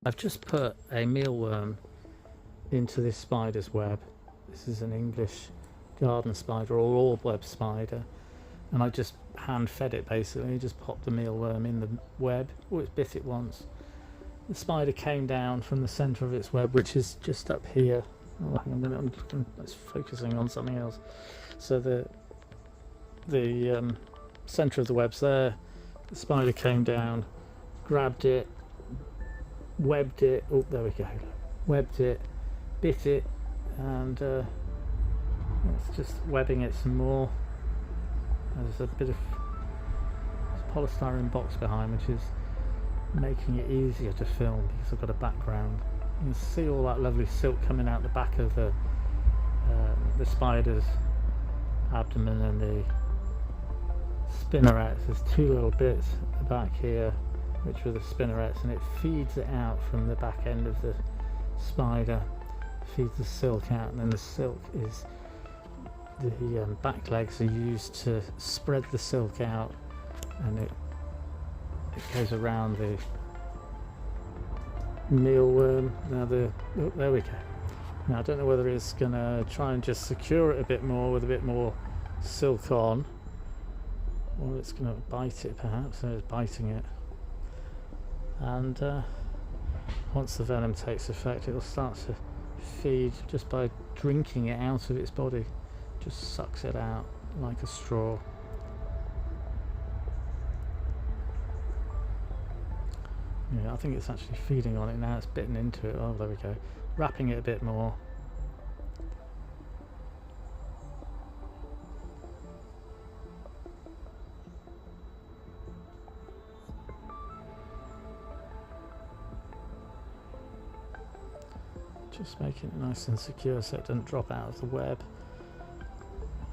I've just put a mealworm into this spider's web. This is an English garden spider, or orb web spider, and I just hand fed it basically. Just popped the mealworm in the web. Oh, it's bit it once. The spider came down from the centre of its web, which is just up here. Oh, hang on a minute, it's focusing on something else. So the centre of the web's there. The spider came down, grabbed it, webbed it. Oh, there we go. Webbed it, bit it, and it's just webbing it some more. There's a bit of polystyrene box behind, which is making it easier to film because I've got a background. You can see all that lovely silk coming out the back of the spider's abdomen and the spinnerets. There's two little bits at the back here which are the spinnerets, and it feeds it out from the back end of the spider, feeds the silk out, and then the silk is the back legs are used to spread the silk out, and it goes around the mealworm. Now there we go. Now I don't know whether it's gonna try and just secure it a bit more with a bit more silk on, or it's gonna bite it perhaps. So it's biting it, and once the venom takes effect, it'll start to feed just by drinking it out of its body. Just sucks it out like a straw. Yeah, I think it's actually feeding on it now. It's bitten into it. Oh, there we go. Wrapping it a bit more. Just making it nice and secure so it doesn't drop out of the web,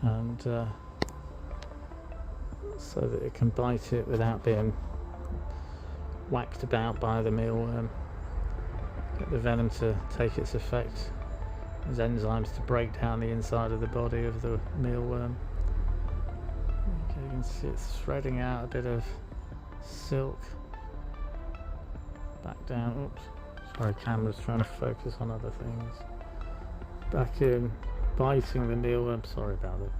and so that it can bite it without being whacked about by the mealworm. Get the venom to take its effect. There's enzymes to break down the inside of the body of the mealworm. Okay, you can see it's threading out a bit of silk back down. Oops, sorry, camera's trying to focus on other things. Back in, biting the mealworm. Sorry about it.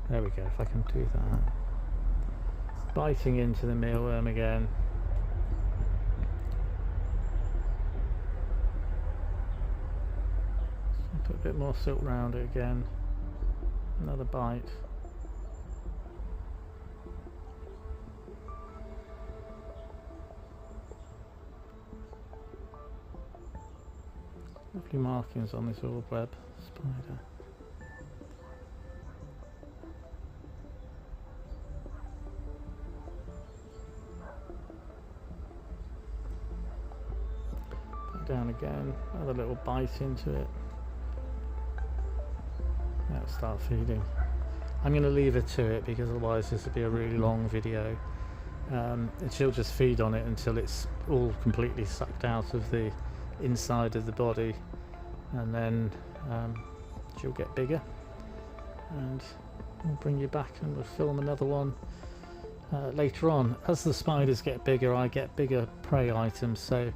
There we go, if I can do that. Biting into the mealworm again. Put a bit more silk round it again. Another bite. Lovely markings on this orb web spider. Back down again. Another little bite into it. Now it'll start feeding. I'm going to leave it to it because otherwise this will be a really long video. And she'll just feed on it until it's all completely sucked out of the inside of the body, and then she'll get bigger, and we'll bring you back and we'll film another one later on. As the spiders get bigger, I get bigger prey items, so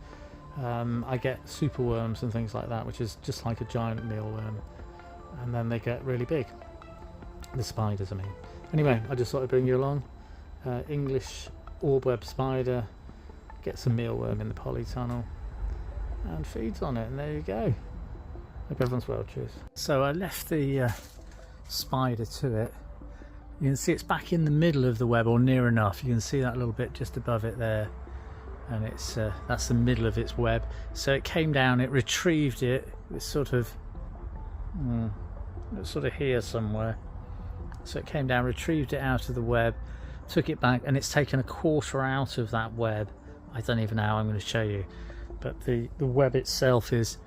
I get superworms and things like that, which is just like a giant mealworm, and then they get really big, the spiders I mean. Anyway, I just thought I'd bring you along. English orb web spider gets a mealworm in the polytunnel and feeds on it, and there you go. Hope everyone's well. Cheers. So I left the spider to it. You can see it's back in the middle of the web, or near enough. You can see that little bit just above it there, and it's that's the middle of its web. So it came down, it retrieved it. It's sort of here somewhere. So it came down, retrieved it out of the web, took it back, and it's taken a quarter out of that web. I don't even know how I'm going to show you, but the web itself is,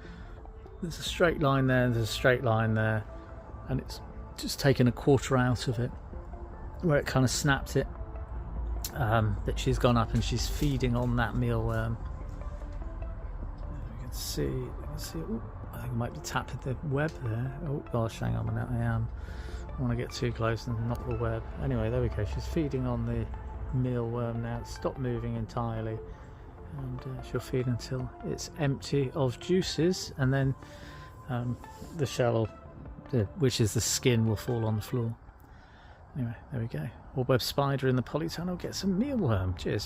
there's a straight line there, there's a straight line there, and it's just taken a quarter out of it where it kind of snapped it. That she's gone up and she's feeding on that mealworm. You can see. Ooh, I think I might be tapping the web there. Oh gosh, hang on a minute, I don't want to get too close and knock the web. Anyway, there we go. She's feeding on the mealworm now. It's stopped moving entirely, and she'll feed until it's empty of juices, and then the shell, which is the skin, will fall on the floor. Anyway, there we go. Orb Web Spider in the polytunnel. Get some mealworm. Cheers.